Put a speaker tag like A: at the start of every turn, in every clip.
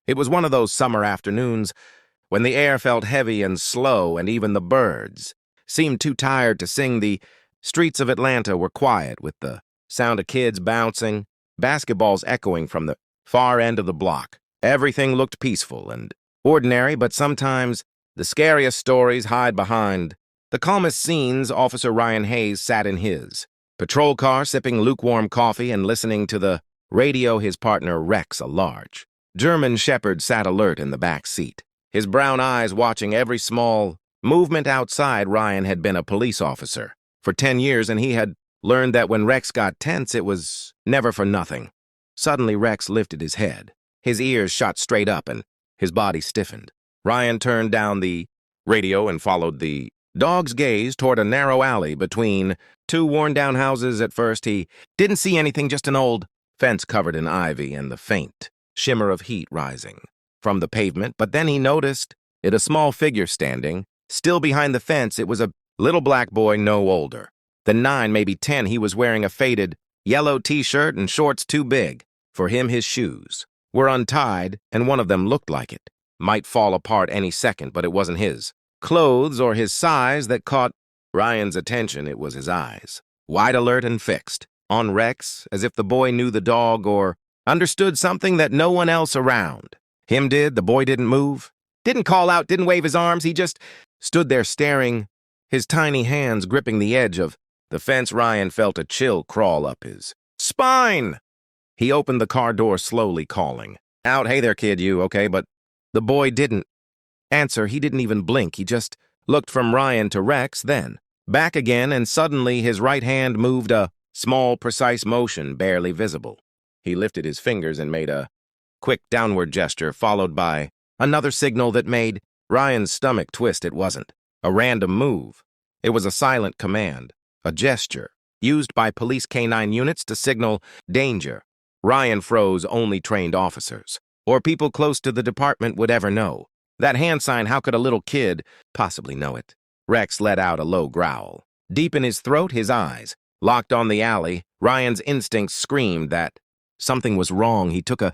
A: It was one of those summer afternoons when the air felt heavy and slow and even the birds seemed too tired to sing. The streets of Atlanta were quiet with the sound of kids bouncing, basketballs echoing from the far end of the block. Everything looked peaceful and ordinary, but sometimes the scariest stories hide behind the calmest scenes. Officer Ryan Hayes sat in his patrol car sipping lukewarm coffee and listening to the radio. His partner Rex, a large German shepherd, sat alert in the back seat, his brown eyes watching every small movement outside. Ryan had been a police officer for 10 years, and he had learned that when Rex got tense, it was never for nothing. Suddenly, Rex lifted his head. His ears shot straight up, and his body stiffened. Ryan turned down the radio and followed the dog's gaze toward a narrow alley between two worn-down houses. At first, he didn't see anything, just an old fence covered in ivy and the faint shimmer of heat rising from the pavement. But then he noticed a small figure standing, still behind the fence. It was a little black boy, no older than 9, maybe 10. He was wearing a faded yellow t-shirt and shorts too big for him. His shoes were untied, and one of them looked like it might fall apart any second, but it wasn't his clothes or his size that caught Ryan's attention. It was his eyes, wide alert and fixed on Rex, as if the boy knew the dog or understood something that no one else around him did. The boy didn't move, didn't call out, didn't wave his arms. He just stood there staring, his tiny hands gripping the edge of the fence. Ryan felt a chill crawl up his spine. He opened the car door slowly, calling out, "Hey there, kid, you okay?" But the boy didn't answer. He didn't even blink. He just looked from Ryan to Rex, then back again, and suddenly his right hand moved, a small, precise motion barely visible. He lifted his fingers and made a quick downward gesture, followed by another signal that made Ryan's stomach twist. It wasn't a random move. It was a silent command, a gesture used by police canine units to signal danger. Ryan froze. Only trained officers or people close to the department would ever know that hand sign. How could a little kid possibly know it? Rex let out a low growl. Deep in his throat, his eyes locked on the alley. Ryan's instincts screamed that something was wrong. He took a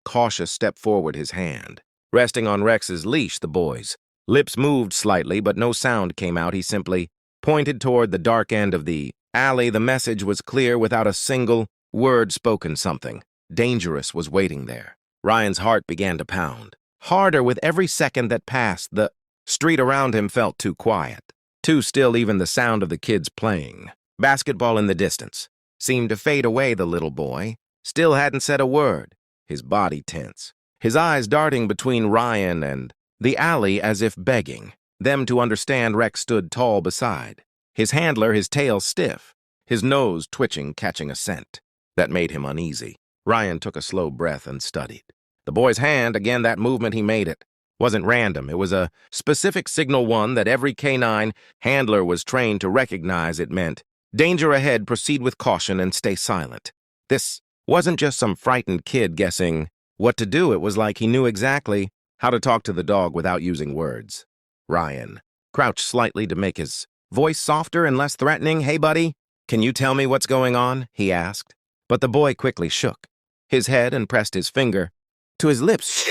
A: cautious step forward, his hand resting on Rex's leash. The boy's lips moved slightly, but no sound came out. He simply pointed toward the dark end of the alley. The message was clear without a single word spoken. Something dangerous was waiting there. Ryan's heart began to pound harder with every second that passed. The street around him felt too quiet, too still. Even the sound of the kids playing basketball in the distance seemed to fade away. The little boy still hadn't said a word, his body tense, his eyes darting between Ryan and the alley as if begging them to understand. Rex stood tall beside his handler, his tail stiff, his nose twitching, catching a scent that made him uneasy. Ryan took a slow breath and studied the boy's hand. Again, that movement, he made it wasn't random. It was a specific signal, one that every canine handler was trained to recognize. It meant danger ahead, proceed with caution, and stay silent. This wasn't just some frightened kid guessing what to do. It was like he knew exactly how to talk to the dog without using words. Ryan crouched slightly to make his voice softer and less threatening. "Hey, buddy, can you tell me what's going on?" he asked. But the boy quickly shook his head and pressed his finger to his lips.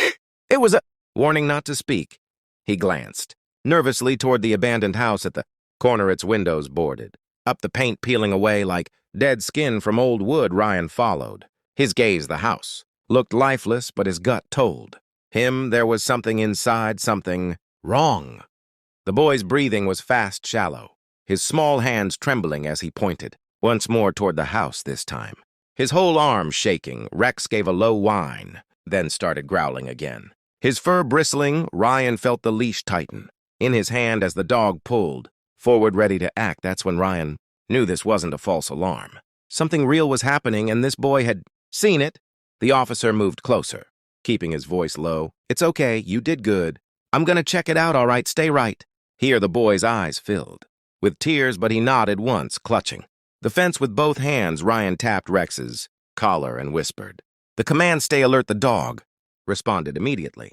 A: It was a warning not to speak. He glanced nervously toward the abandoned house at the corner, its windows boarded up, the paint peeling away like dead skin from old wood. Ryan followed his gaze. The house looked lifeless, but his gut told him there was something inside, something wrong. The boy's breathing was fast, shallow, his small hands trembling as he pointed once more toward the house, this time his whole arm shaking. Rex gave a low whine, then started growling again. His fur bristling, Ryan felt the leash tighten in his hand as the dog pulled forward, ready to act. That's when Ryan knew this wasn't a false alarm. Something real was happening, and this boy had seen it. The officer moved closer, keeping his voice low. "It's okay, you did good. I'm gonna check it out, all right? Stay right." Here the boy's eyes filled with tears, but he nodded once, clutching the fence with both hands. Ryan tapped Rex's collar and whispered the command, "Stay alert." The dog responded immediately,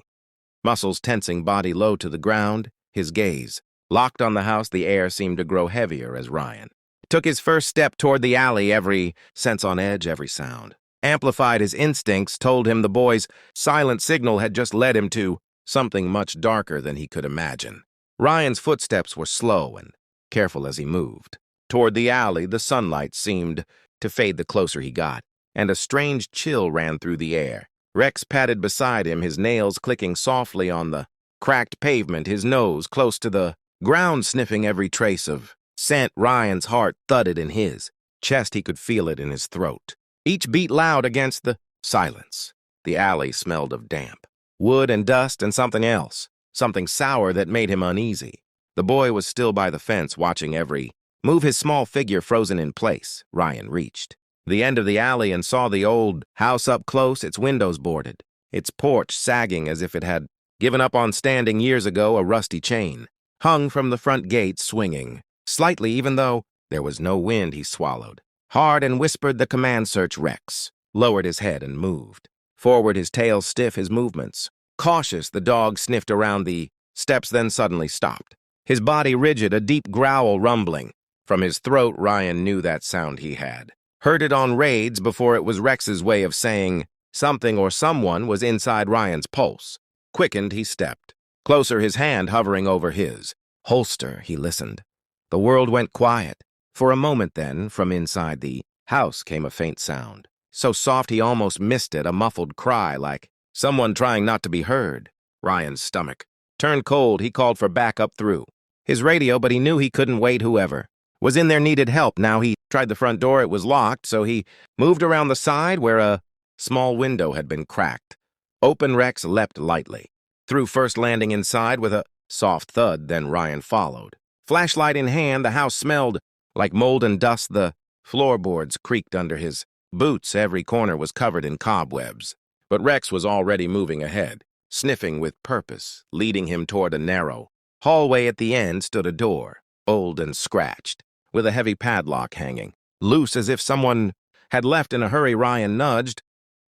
A: muscles tensing, body low to the ground, his gaze locked on the house. The air seemed to grow heavier as Ryan took his first step toward the alley, every sense on edge, every sound amplified his instincts, told him the boy's silent signal had just led him to something much darker than he could imagine. Ryan's footsteps were slow and careful as he moved. Toward the alley, the sunlight seemed to fade the closer he got, and a strange chill ran through the air. Rex padded beside him, his nails clicking softly on the cracked pavement, his nose close to the ground sniffing every trace of scent. Ryan's heart thudded in his chest. He could feel it in his throat. Each beat loud against the silence. The alley smelled of damp, wood and dust and something else, something sour that made him uneasy. The boy was still by the fence, watching every move, his small figure frozen in place. Ryan reached the end of the alley and saw the old house up close, its windows boarded, its porch sagging as if it had given up on standing years ago. A rusty chain hung from the front gate, swinging slightly even though there was no wind. He swallowed hard and whispered the command search. Rex lowered his head and moved forward, his tail stiff, his movements cautious. The dog sniffed around the steps, then suddenly stopped, his body rigid, a deep growl rumbling from his throat. Ryan knew that sound. He had heard it on raids before. It was Rex's way of saying something or someone was inside. Ryan's pulse quickened. He stepped closer, his hand hovering over his holster. He listened. The world went quiet for a moment. Then, from inside the house came a faint sound, so soft he almost missed it, a muffled cry like someone trying not to be heard. Ryan's stomach turned cold. He called for backup through his radio, but he knew he couldn't wait. Whoever was in there needed help now. He tried the front door. It was locked, so he moved around the side where a small window had been cracked. Open. Rex leapt lightly through, first landing inside with a soft thud. Then Ryan followed, flashlight in hand. The house smelled like mold and dust. The floorboards creaked under his boots. Every corner was covered in cobwebs. But Rex was already moving ahead, sniffing with purpose, leading him toward a narrow hallway. At the end stood a door, old and scratched, with a heavy padlock hanging loose as if someone had left in a hurry. Ryan nudged.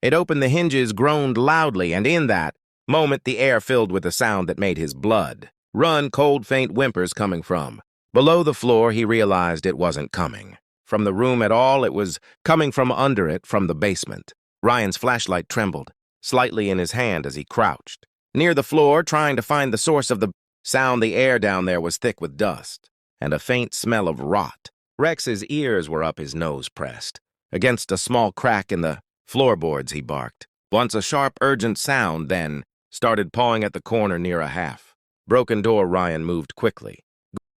A: It opened. The hinges groaned loudly, and in that moment the air filled with a sound that made his blood run cold. Faint whimpers coming from below the floor. He realized it wasn't coming from the room at all. It was coming from under it, from the basement. Ryan's flashlight trembled slightly in his hand as he crouched near the floor, trying to find the source of the sound. The air down there was thick with dust and a faint smell of rot. Rex's ears were up, his nose pressed against a small crack in the floorboards. He barked once, a sharp, urgent sound, then started pawing at the corner near a half-broken door. Ryan moved quickly,